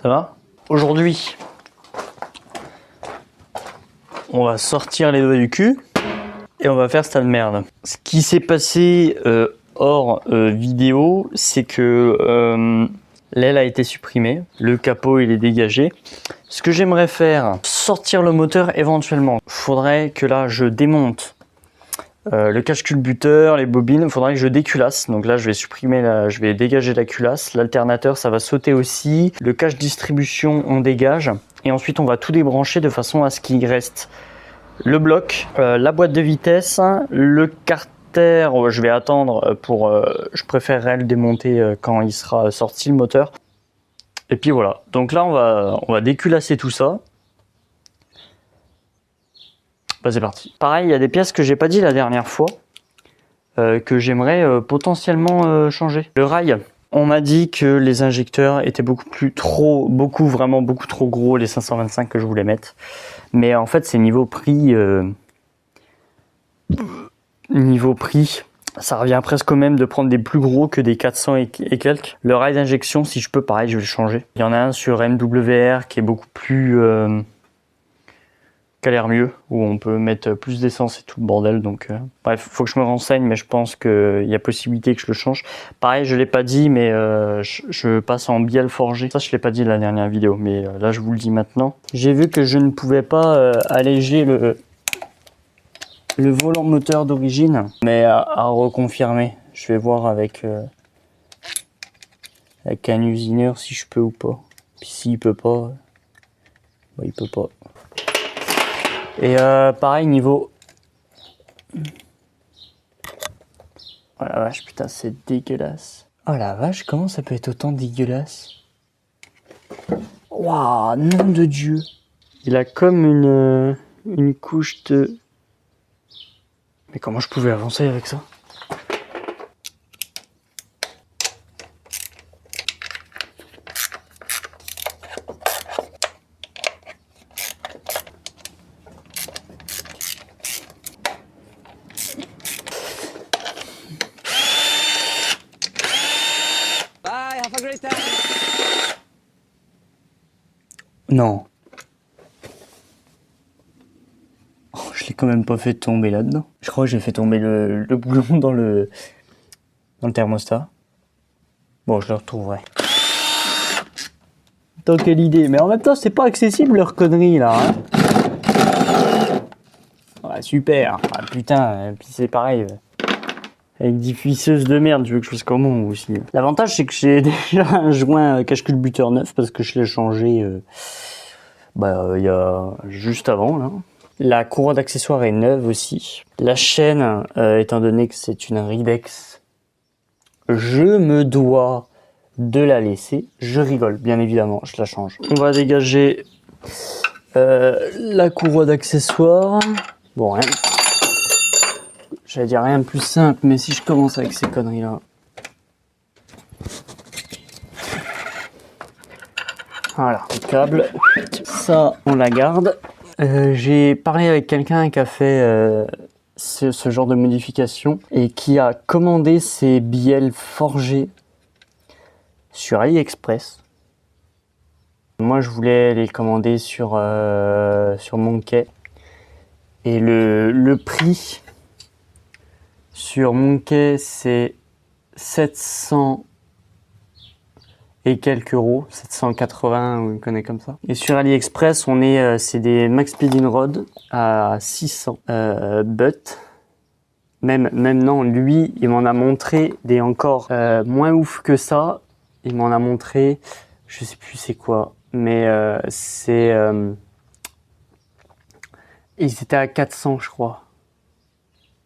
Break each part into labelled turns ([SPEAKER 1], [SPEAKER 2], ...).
[SPEAKER 1] Ça va? Aujourd'hui, on va sortir les doigts du cul et on va faire cette merde. Ce qui s'est passé hors vidéo, c'est que l'aile a été supprimée, le capot il est dégagé. Ce que j'aimerais faire, sortir le moteur éventuellement. Faudrait que là je démonte le cache-culbuteur, les bobines, il faudrait que je déculasse. Donc là je vais supprimer, je vais dégager la culasse. L'alternateur ça va sauter aussi. Le cache distribution on dégage. Et ensuite on va tout débrancher de façon à ce qu'il reste le bloc, la boîte de vitesse, le carter. Je vais attendre pour, je préférerais le démonter quand il sera sorti le moteur. Et puis voilà, donc là on va déculasser tout ça. Bah c'est parti. Pareil, il y a des pièces que j'ai pas dit la dernière fois, que j'aimerais potentiellement changer. Le rail, on m'a dit que les injecteurs étaient vraiment beaucoup trop gros, les 525 que je voulais mettre. Mais en fait c'est niveau prix, ça revient presque au même de prendre des plus gros que des 400 et quelques. Le rail d'injection, si je peux, pareil, je vais le changer. Il y en a un sur MWR qui est beaucoup plus... qui a l'air mieux, où on peut mettre plus d'essence et tout le bordel. Donc, bref, faut que je me renseigne, mais je pense qu'il y a possibilité que je le change. Pareil, je l'ai pas dit, mais je passe en bielle forgé. Ça, je l'ai pas dit la dernière vidéo, mais là, je vous le dis maintenant. J'ai vu que je ne pouvais pas alléger le volant moteur d'origine, mais à reconfirmer. Je vais voir avec un usineur si je peux ou pas. Puis s'il peut pas, bah, il peut pas. Et pareil niveau... Oh la vache, putain, c'est dégueulasse. Oh la vache, comment ça peut être autant dégueulasse? Waouh, nom de Dieu. Il a comme une couche de... Mais comment je pouvais avancer avec ça?
[SPEAKER 2] Bye, have a great time.
[SPEAKER 1] Non. Oh, je l'ai quand même pas fait tomber là-dedans. Je crois que j'ai fait tomber le boulon dans le thermostat. Bon, je le retrouverai. Tant quelle idée. Mais en même temps, c'est pas accessible leur connerie là. Hein. Ouais, super. Ah, putain, et puis c'est pareil. Avec des fisseuses de merde, tu veux que je fasse comment aussi. L'avantage, c'est que j'ai déjà un joint cache-culbuteur neuf parce que je l'ai changé il y a juste avant là. La courroie d'accessoires est neuve aussi. La chaîne, étant donné que c'est une Ridex, je me dois de la laisser. Je rigole, bien évidemment, je la change. On va dégager la courroie d'accessoires. Bon, rien. J'allais dire rien de plus simple, mais si je commence avec ces conneries-là... Voilà, le câble. Ça, on la garde. J'ai parlé avec quelqu'un qui a fait ce genre de modification et qui a commandé ses bielles forgées sur AliExpress. Moi, je voulais les commander sur Monkey. Et le prix sur Monkey, c'est 700 et quelques euros, 780 ou une connerie comme ça. Et sur AliExpress, c'est des Max Speeding Rod à 600. But, même non, lui, il m'en a montré des encore moins ouf que ça. Il m'en a montré, je sais plus c'est quoi, mais ils étaient à 400, je crois.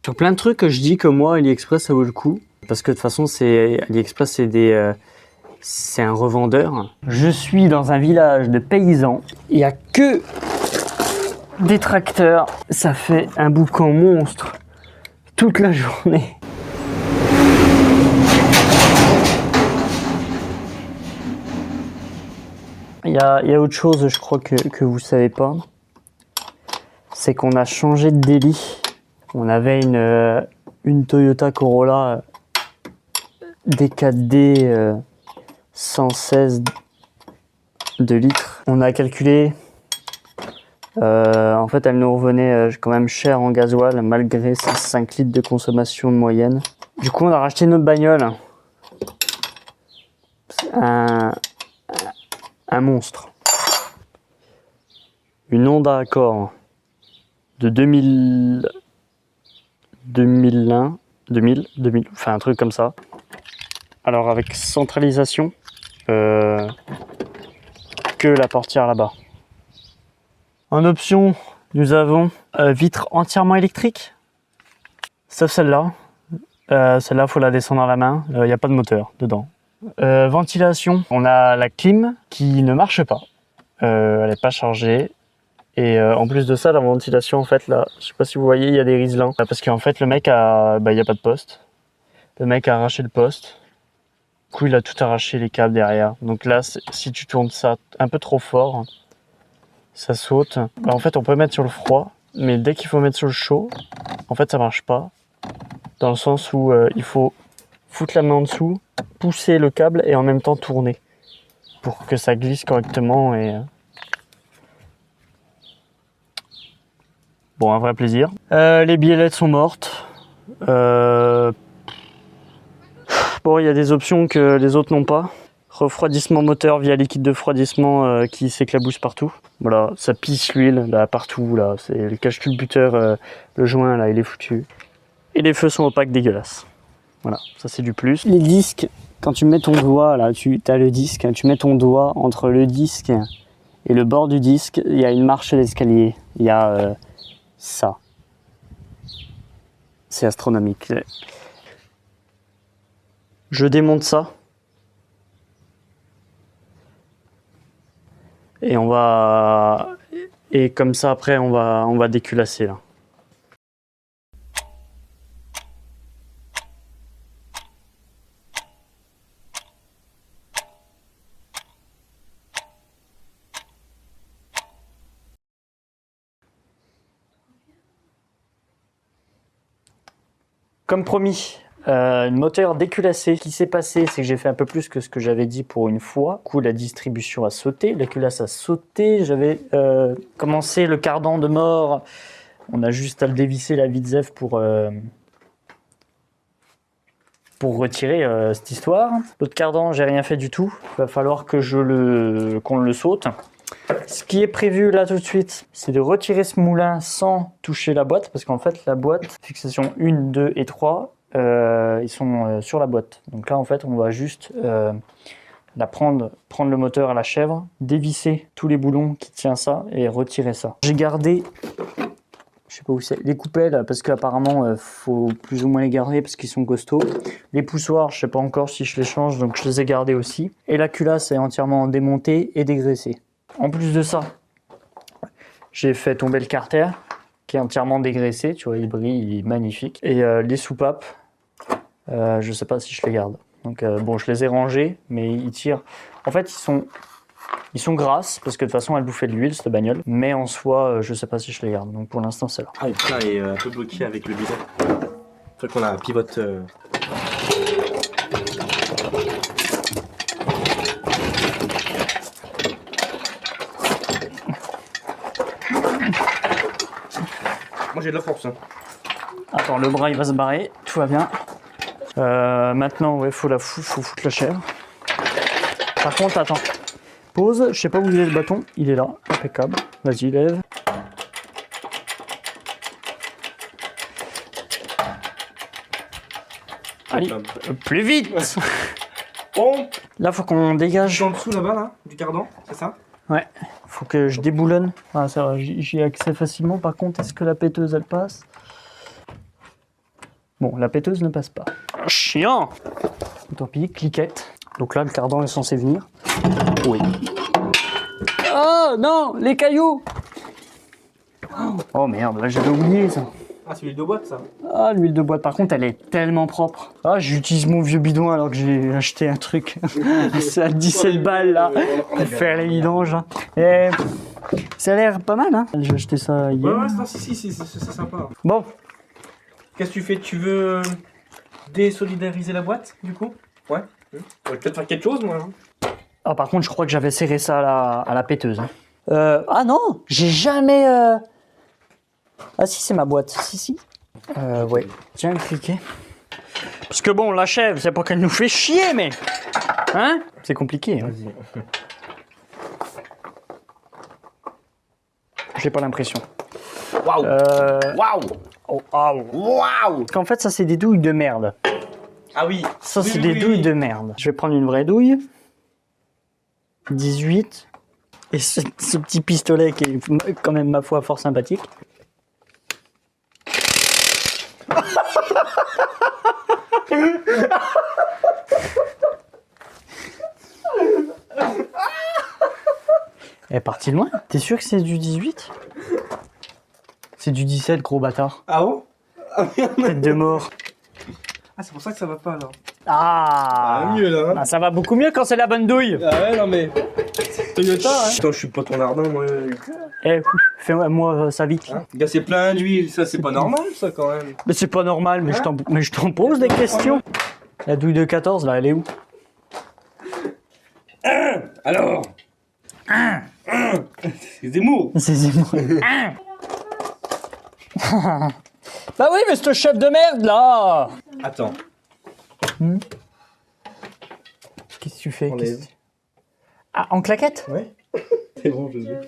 [SPEAKER 1] Sur plein de trucs, je dis que moi, AliExpress, ça vaut le coup. Parce que de toute façon, AliExpress, c'est un revendeur. Je suis dans un village de paysans. Il n'y a que des tracteurs. Ça fait un boucan monstre toute la journée. Il y a autre chose, je crois, que vous savez pas. C'est qu'on a changé de délit. On avait une Toyota Corolla D4D 116 2 litres. On a calculé, en fait elle nous revenait quand même cher en gasoil malgré ses 5 litres de consommation moyenne. Du coup on a racheté notre bagnole. C'est un monstre. Une Honda Accord de 2000, enfin un truc comme ça. Alors avec centralisation, que la portière là-bas. En option, nous avons vitre entièrement électrique, sauf celle-là. Celle-là, faut la descendre à la main. Il n'y a pas de moteur dedans. Ventilation, on a la clim qui ne marche pas. Elle n'est pas chargée. Et en plus de ça, la ventilation, en fait, là, je sais pas si vous voyez, il y a des riselins. Parce qu'en fait, le mec a, il n'y a pas de poste. Le mec a arraché le poste. Du coup, il a tout arraché les câbles derrière. Donc là, si tu tournes ça un peu trop fort, ça saute. En fait, on peut mettre sur le froid, mais dès qu'il faut mettre sur le chaud, en fait, ça marche pas. Dans le sens où il faut foutre la main en dessous, pousser le câble et en même temps tourner pour que ça glisse correctement et bon, un vrai plaisir. Les biellettes sont mortes. Bon, il y a des options que les autres n'ont pas. Refroidissement moteur via liquide de refroidissement qui s'éclabousse partout. Voilà, ça pisse l'huile là partout. Là, c'est le cache-culbuteur, le joint là, il est foutu. Et les feux sont opaques, dégueulasses. Voilà, ça c'est du plus. Les disques, quand tu mets ton doigt là, tu as le disque, tu mets ton doigt entre le disque et le bord du disque, il y a une marche d'escalier. Il y a ça. C'est astronomique. Je démonte ça. Et on va... Et comme ça après on va déculasser là. Comme promis, le moteur déculassé. Ce qui s'est passé, c'est que j'ai fait un peu plus que ce que j'avais dit pour une fois. Du coup, la distribution a sauté, la culasse a sauté. J'avais commencé le cardan de mort. On a juste à le dévisser la Vitsef pour retirer cette histoire. L'autre cardan, j'ai rien fait du tout. Il va falloir que qu'on le saute. Ce qui est prévu là tout de suite, c'est de retirer ce moulin sans toucher la boîte, parce qu'en fait la boîte, fixation 1, 2 et 3, ils sont sur la boîte. Donc là en fait on va juste prendre le moteur à la chèvre, dévisser tous les boulons qui tiennent ça et retirer ça. J'ai gardé, je sais pas où c'est, les coupelles, parce qu'apparemment faut plus ou moins les garder parce qu'ils sont costauds. Les poussoirs, je sais pas encore si je les change, donc je les ai gardés aussi. Et la culasse est entièrement démontée et dégraissée. En plus de ça, j'ai fait tomber le carter qui est entièrement dégraissé, tu vois, il brille, il est magnifique. Et les soupapes, je sais pas si je les garde. Donc bon, je les ai rangés, mais ils tirent. En fait, ils sont grasses parce que de toute façon, elle bouffait de l'huile cette bagnole. Mais en soi, je sais pas si je les garde. Donc pour l'instant, c'est là.
[SPEAKER 3] Ah, et puis là, il est un peu bloqué avec le bidet. Faut qu'on a un pivote. Moi j'ai de la force. Hein.
[SPEAKER 1] Attends, le bras il va se barrer, tout va bien. Maintenant, ouais, faut foutre la chèvre. Par contre, attends. Pause, je sais pas où il est le bâton, il est là, impeccable. Vas-y, lève. Allez, plus vite.
[SPEAKER 3] Bon.
[SPEAKER 1] Là, faut qu'on dégage.
[SPEAKER 3] En dessous là-bas, là, du cardan, c'est ça?
[SPEAKER 1] Ouais, faut que je déboulonne. Ah, ça va, j'y ai accès facilement. Par contre, est-ce que la péteuse, elle passe? Bon, la péteuse ne passe pas. Chiant! Tant pis, cliquette. Donc là, le cardan est censé venir. Oui. Oh non, les cailloux! Oh merde, là j'avais oublié ça.
[SPEAKER 3] Ah, c'est l'huile de boîte ça?
[SPEAKER 1] Ah, l'huile de boîte, par contre, elle est tellement propre. Ah, j'utilise mon vieux bidon alors que j'ai acheté un truc. C'est à 17 balles là, pour faire les vidanges. Et ça a l'air pas mal, hein? J'ai acheté ça hier.
[SPEAKER 3] Ouais, si, c'est sympa.
[SPEAKER 1] Bon.
[SPEAKER 3] Qu'est-ce que tu fais? Tu veux désolidariser la boîte, du coup? Ouais. On va peut-être faire quelque chose, moi.
[SPEAKER 1] Ah, par contre, je crois que j'avais serré ça à la péteuse. Hein. Ah non, j'ai jamais... Ah si, c'est ma boîte. Si. Ouais, tiens, cliquez. Parce que bon, la chèvre, c'est pas qu'elle nous fait chier, mais... Hein? C'est compliqué. Hein. J'ai pas l'impression.
[SPEAKER 3] Waouh! Waouh!
[SPEAKER 1] Oh, waouh! Parce qu'en fait, ça, c'est des douilles de merde.
[SPEAKER 3] Ah oui!
[SPEAKER 1] Ça, c'est des douilles de merde. Je vais prendre une vraie douille. 18. Et ce petit pistolet qui est quand même, ma foi, fort sympathique. Elle est partie loin. T'es sûr que c'est du 18? C'est du 17, gros bâtard.
[SPEAKER 3] Ah bon? Ah merde!
[SPEAKER 1] Tête de mort.
[SPEAKER 3] Ah, c'est pour ça que ça va pas là.
[SPEAKER 1] Ah,
[SPEAKER 3] mieux là.
[SPEAKER 1] Ah, ça va beaucoup mieux quand c'est la bonne douille.
[SPEAKER 3] Ah ouais, non mais. Toyota, hein? Attends, je suis pas ton ardin, moi.
[SPEAKER 1] Eh, fais-moi ça vite.
[SPEAKER 3] Hein? Gars, c'est plein d'huile, ça c'est pas normal ça quand même.
[SPEAKER 1] Mais c'est pas normal, mais je t'en pose des questions. La douille de 14, là, elle est où?
[SPEAKER 3] Alors? C'est Zemmour.
[SPEAKER 1] C'est Zemmour. Bah oui, mais c'est un chef de merde, là.
[SPEAKER 3] Attends.
[SPEAKER 1] Qu'est-ce que tu fais?
[SPEAKER 3] Enlève.
[SPEAKER 1] Ah, en claquette?
[SPEAKER 3] Ouais. C'est bon, je l'ai.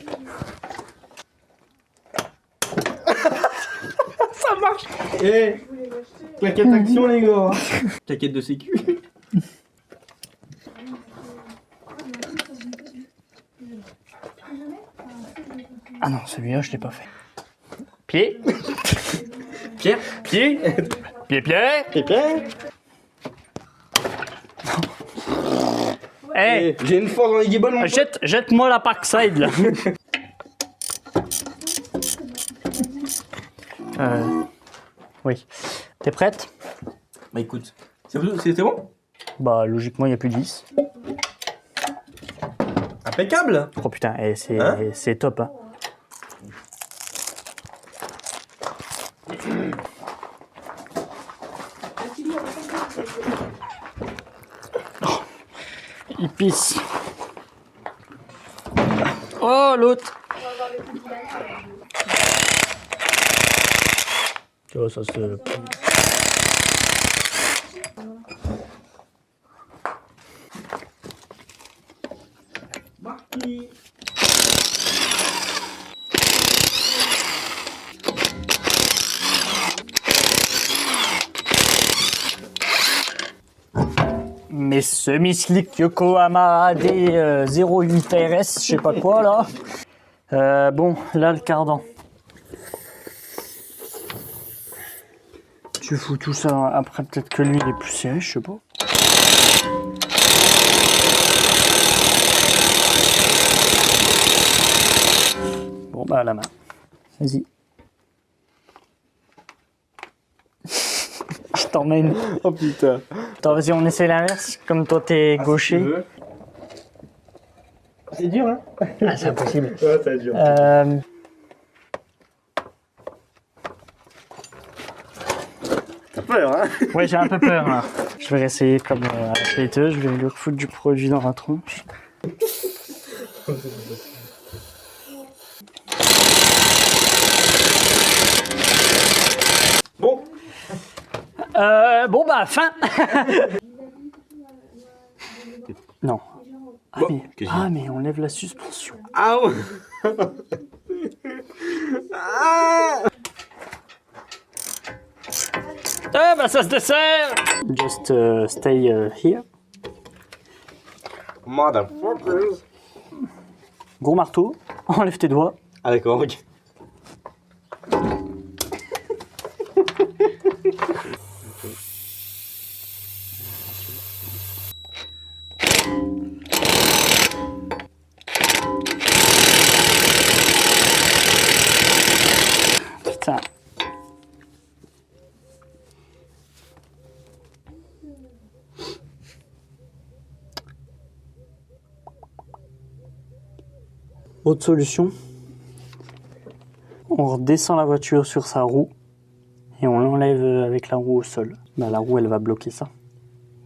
[SPEAKER 3] Ça marche. Eh, claquette action les gars. Claquette de sécu.
[SPEAKER 1] Ah non, celui-là, je l'ai pas fait. Pied.
[SPEAKER 3] Pierre. Pied.
[SPEAKER 1] Pied.
[SPEAKER 3] Pierre.
[SPEAKER 1] Hey,
[SPEAKER 3] J'ai une fois dans les guibolles mon pote.
[SPEAKER 1] jette-moi la Parkside, là. Oui. T'es prête?
[SPEAKER 3] Bah écoute, c'était bon?
[SPEAKER 1] Bah, logiquement, il n'y a plus de vis.
[SPEAKER 3] Impeccable.
[SPEAKER 1] Oh putain, c'est
[SPEAKER 3] Hein?
[SPEAKER 1] c'est top, hein. Oh, il pisse. Oh, l'autre. Oh, ça se... Mes semi-slick Yokohama AD 08 RS, je sais pas quoi là. Bon, là le cardan. Tu fous tout ça après, peut-être que lui il est plus serré, je sais pas. Bon bah à la main. Vas-y. Je t'emmène.
[SPEAKER 3] Oh putain.
[SPEAKER 1] Attends, vas-y, on essaie l'inverse. Comme toi, t'es gaucher.
[SPEAKER 3] C'est dur, hein?
[SPEAKER 1] Ah, c'est impossible.
[SPEAKER 3] Ouais, c'est dur. T'as peur, hein?
[SPEAKER 1] Ouais, j'ai un peu peur, là. Je vais essayer comme à la péteuse. Je vais lui foutre du produit dans la tronche.
[SPEAKER 3] Bon.
[SPEAKER 1] Bon, bah, fin. Non. Ah,
[SPEAKER 3] Bon,
[SPEAKER 1] mais,
[SPEAKER 3] qu'est-ce
[SPEAKER 1] ah, mais on lève la suspension.
[SPEAKER 3] Ah ouais. Ah.
[SPEAKER 1] Ah, bah, ça se dessert. Just stay here.
[SPEAKER 3] Motherfuckers.
[SPEAKER 1] Gros marteau. Enlève tes doigts.
[SPEAKER 3] Ah d'accord, ok.
[SPEAKER 1] Putain. Autre solution, on redescend la voiture sur sa roue et on l'enlève avec la roue au sol. Bah, la roue elle va bloquer ça.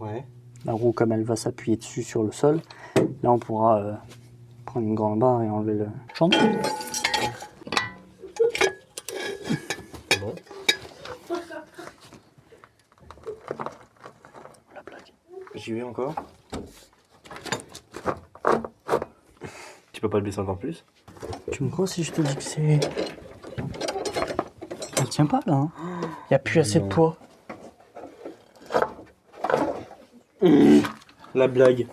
[SPEAKER 3] Ouais.
[SPEAKER 1] La roue, comme elle va s'appuyer dessus sur le sol, là on pourra prendre une grande barre et enlever le chantier.
[SPEAKER 3] Bon.
[SPEAKER 1] La blague.
[SPEAKER 3] J'y vais encore. Tu peux pas le baisser encore plus?
[SPEAKER 1] Tu me crois si je te dis que c'est... Elle tient pas là, hein. Y a plus assez de poids.
[SPEAKER 3] La blague.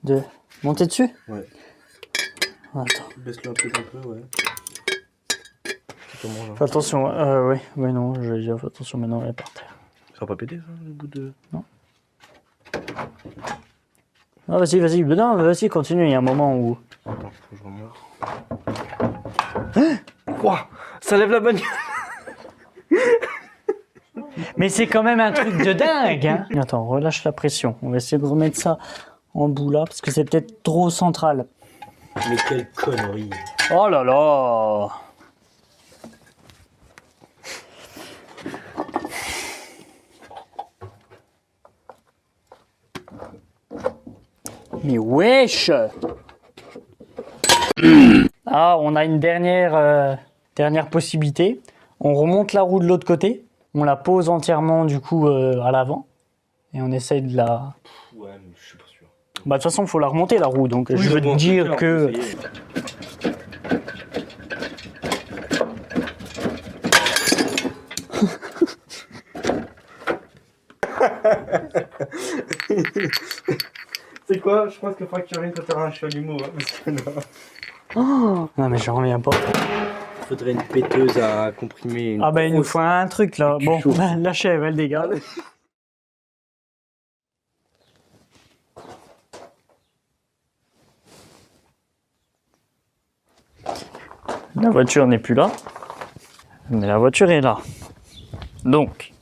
[SPEAKER 1] De monter dessus?
[SPEAKER 3] Ouais.
[SPEAKER 1] Attends.
[SPEAKER 3] Baisse-le peut-être un peu, ouais. Comment là?
[SPEAKER 1] Fais attention, oui, non, je vais dire fais attention maintenant, elle est par terre.
[SPEAKER 3] Ça va pas péter ça, le bout de...
[SPEAKER 1] Non. Ah vas-y, non, vas-y, continue, il y a un moment où...
[SPEAKER 3] Attends, faut que je remonte. Quoi? Ça lève la bagnole.
[SPEAKER 1] Mais c'est quand même un truc de dingue, hein. Attends, relâche la pression, on va essayer de remettre ça en bout là, parce que c'est peut-être trop central.
[SPEAKER 3] Mais quelle connerie.
[SPEAKER 1] Oh là là! Mais wesh! Ah, on a une dernière possibilité. On remonte la roue de l'autre côté, on la pose entièrement du coup à l'avant, et on essaye de la...
[SPEAKER 3] Ouais, mais je suis pas sûr.
[SPEAKER 1] Bah de toute façon, il faut la remonter la roue, donc je veux te dire que...
[SPEAKER 3] C'est quoi? Je pense qu'il faudra que tu arrives à faire un chalumeau. Hein, parce que là...
[SPEAKER 1] Oh non mais j'en reviens pas.
[SPEAKER 3] Faudrait une péteuse à comprimer. Une
[SPEAKER 1] Ah bah il nous
[SPEAKER 3] grosse-
[SPEAKER 1] faut un truc là. Bon,
[SPEAKER 3] chaud.
[SPEAKER 1] la chèvre elle dégage. La voiture n'est plus là, mais la voiture est là. Donc,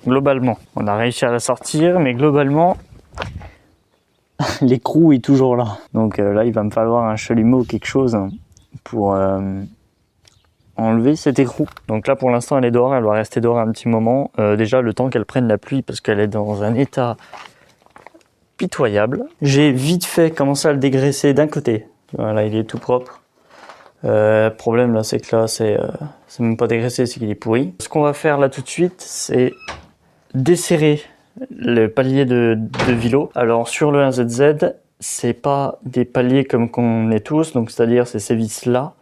[SPEAKER 1] globalement, on a réussi à la sortir, mais globalement, l'écrou est toujours là. Donc là, il va me falloir un chalumeau ou quelque chose pour enlever cet écrou. Donc là, pour l'instant, elle est dehors, elle va rester dehors un petit moment. Déjà, le temps qu'elle prenne la pluie, parce qu'elle est dans un état pitoyable. J'ai vite fait commencer à le dégraisser d'un côté. Voilà, il est tout propre. Le problème là, c'est que là, c'est même pas dégraissé, c'est qu'il est pourri. Ce qu'on va faire là tout de suite, c'est desserrer le palier de Vilo. Alors sur le 1ZZ, c'est pas des paliers comme qu'on est tous, donc c'est-à-dire c'est ces vis là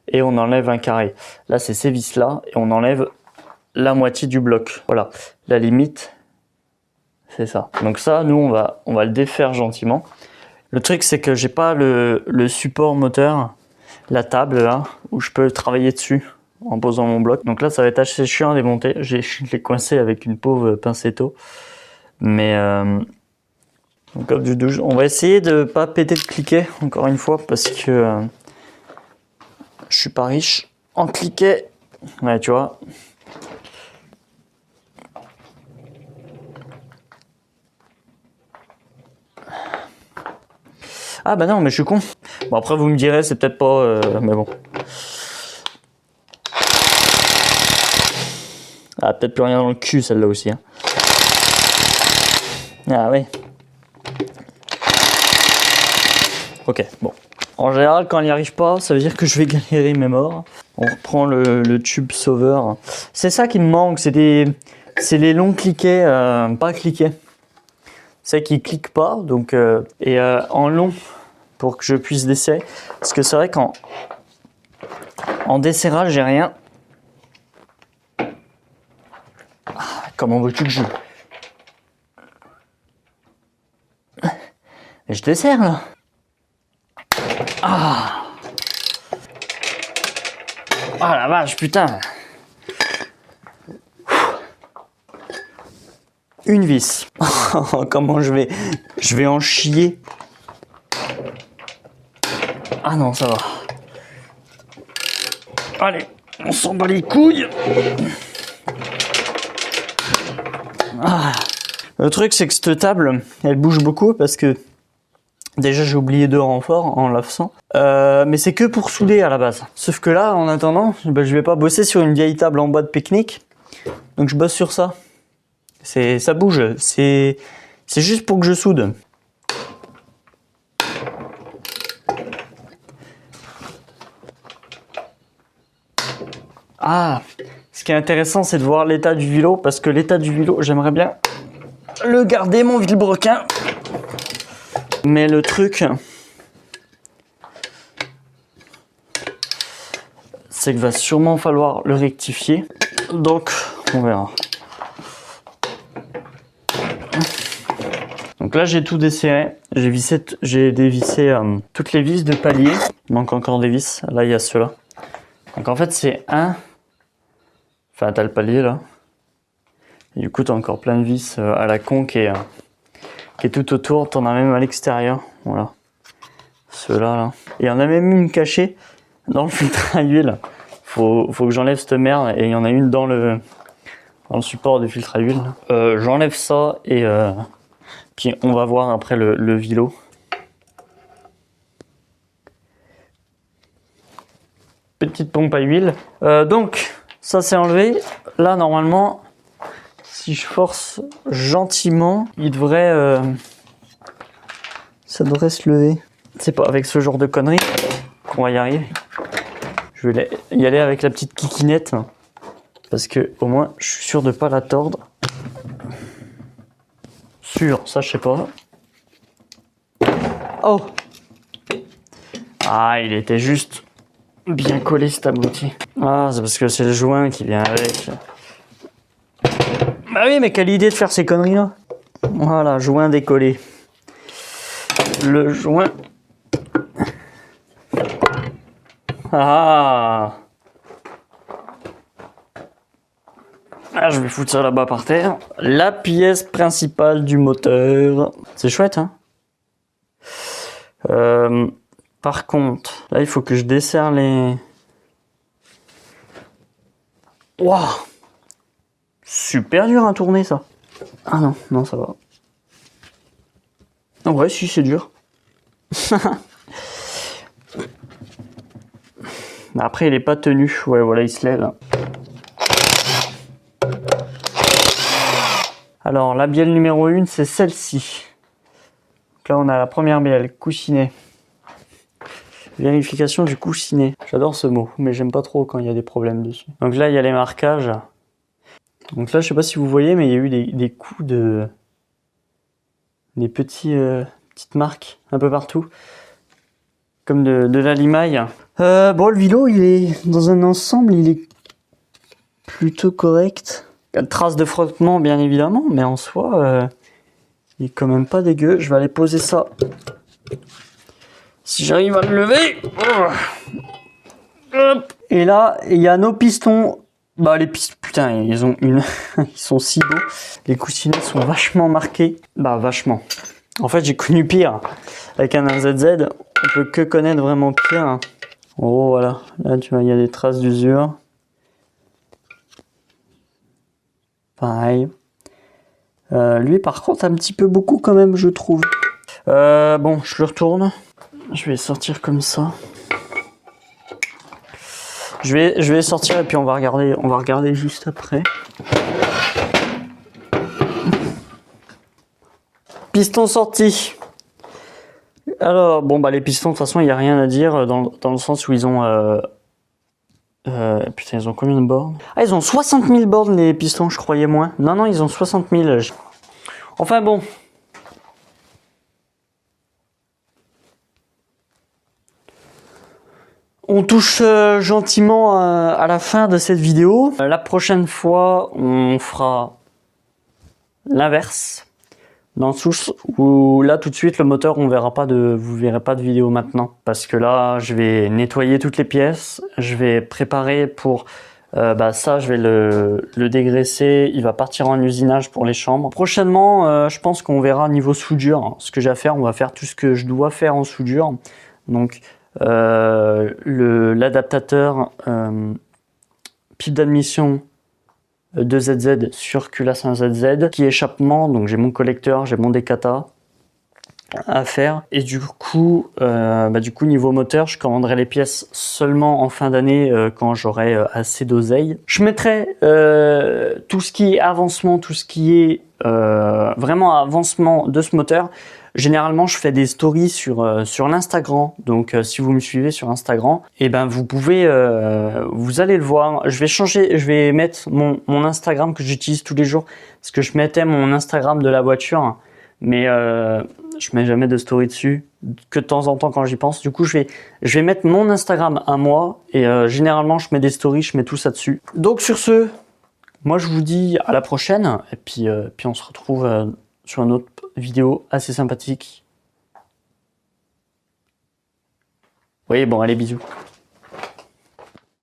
[SPEAKER 1] et on enlève un carré. Là, c'est ces vis là et on enlève la moitié du bloc. Voilà, la limite, c'est ça. Donc ça, nous, on va le défaire gentiment. Le truc, c'est que j'ai pas le support moteur, la table là, où je peux travailler dessus en posant mon bloc. Donc là, ça va être assez chiant à démonter. Je l'ai coincé avec une pauvre pincetto. Mais comme du douche, on va essayer de pas péter le cliquet, encore une fois, parce que je suis pas riche en cliquet. Ouais, tu vois. Ah bah non, mais je suis con. Bon, après vous me direz, c'est peut-être pas... mais bon. Ah, peut-être plus rien dans le cul, celle-là aussi. Hein. Ah oui. Ok, bon. En général, quand il n'y arrive pas, ça veut dire que je vais galérer mes morts. On reprend le tube sauveur. C'est ça qui me manque, c'est les longs cliquets, pas cliquets. C'est qui clique pas, donc en long pour que je puisse desserrer. Parce que c'est vrai qu'en desserrage, j'ai rien. Ah, comment veux-tu que je... Et je desserre là. Ah. Ah la vache, putain. Une vis. Comment je vais en chier. Ah non, ça va. Allez, on s'en bat les couilles. Ah. Le truc, c'est que cette table, elle bouge beaucoup parce que Déjà, j'ai oublié 2 renforts en lave-sang. Mais c'est que pour souder à la base. Sauf que là, en attendant, bah, je vais pas bosser sur une vieille table en bois de pique-nique. Donc je bosse sur ça. Ça bouge. C'est juste pour que je soude. Ah, ce qui est intéressant, c'est de voir l'état du vélo, parce que l'état du vélo, j'aimerais bien le garder, mon vilebrequin. Mais le truc, c'est qu'il va sûrement falloir le rectifier. Donc, on verra. Donc là, j'ai tout desserré. J'ai dévissé toutes les vis de palier. Il manque encore des vis. Là, il y a ceux-là. Donc en fait, c'est un... Enfin, t'as le palier là. Et du coup, t'as encore plein de vis à la con qui est tout autour. T'en as même à l'extérieur. Voilà. Ceux-là, là. Et il y en a même une cachée dans le filtre à huile. Faut que j'enlève cette merde. Et il y en a une dans le support de filtre à huile. J'enlève ça et puis on va voir après le vélo. Petite pompe à huile. Donc, ça c'est enlevé. Là, normalement, si je force gentiment, ça devrait se lever. C'est pas avec ce genre de conneries qu'on va y arriver. Je vais y aller avec la petite kikinette. Parce que au moins, je suis sûr de pas la tordre. Sûr, ça je sais pas. Oh! Ah, il était juste bien collé cet abruti. Ah, c'est parce que c'est le joint qui vient avec. Bah oui, mais quelle idée de faire ces conneries là. Voilà, joint décollé. Le joint. Ah! Ah, je vais foutre ça là-bas par terre. La pièce principale du moteur. C'est chouette, hein? Par contre, là, il faut que je desserre les... Waouh! Super dur à tourner, ça. Ah non, non, ça va. En vrai, si, c'est dur. Mais après, il est pas tenu. Ouais, voilà, il se lève. Alors, la bielle numéro 1, c'est celle-ci. Donc là, on a la première bielle, coussinet. Vérification du coussinet. J'adore ce mot, mais j'aime pas trop quand il y a des problèmes dessus. Donc là, il y a les marquages. Donc là, je sais pas si vous voyez, mais il y a eu des coups de... Des petites marques un peu partout. Comme de la limaille. Bon, le vélo, il est dans un ensemble, il est plutôt correct. Il y a de traces de frottement, bien évidemment, mais en soi, il est quand même pas dégueu. Je vais aller poser ça. Si j'arrive à le lever. Hop. Et là, il y a nos pistons. Bah, les pistons, putain, ils ont une... ils sont si beaux. Les coussinets sont vachement marqués. Bah, vachement. En fait, j'ai connu pire. Avec un ZZ, on peut que connaître vraiment pire. Oh, voilà. Là, tu vois, il y a des traces d'usure. Pareil. Lui, par contre, un petit peu beaucoup quand même, je trouve. Bon, je le retourne. Je vais sortir comme ça. Je vais sortir et puis on va regarder juste après. Piston sorti. Alors, bon, bah, les pistons, de toute façon, il n'y a rien à dire dans le sens où ils ont... putain, ils ont combien de bornes? Ah, ils ont 60 000 bornes, les pistons, je croyais moins. Non, non, ils ont 60 000. Enfin, bon. On touche gentiment à la fin de cette vidéo. La prochaine fois, on fera l'inverse. Dans le sens où là tout de suite le moteur vous verrez pas de vidéo maintenant parce que là je vais nettoyer toutes les pièces, je vais préparer pour ça, je vais le dégraisser, il va partir en usinage pour les chambres. Prochainement je pense qu'on verra niveau soudure ce que j'ai à faire. On va faire tout ce que je dois faire en soudure, donc l'adaptateur pipe d'admission de ZZ sur culasse 1 ZZ, qui échappement, donc j'ai mon collecteur, j'ai mon décata, à faire. Et du coup, niveau moteur, je commanderai les pièces seulement en fin d'année quand j'aurai assez d'oseille. Je mettrai tout ce qui est avancement, tout ce qui est vraiment avancement de ce moteur. Généralement, je fais des stories sur l'Instagram. Donc, si vous me suivez sur Instagram, et ben vous pouvez, vous allez le voir. Je vais mettre mon Instagram que j'utilise tous les jours parce que je mettais mon Instagram de la voiture, mais je mets jamais de story dessus, que de temps en temps quand j'y pense. Du coup, je vais mettre mon Instagram à moi et généralement, je mets des stories, je mets tout ça dessus. Donc sur ce, moi je vous dis à la prochaine et puis on se retrouve sur une autre vidéo assez sympathique. Oui, bon, allez, bisous.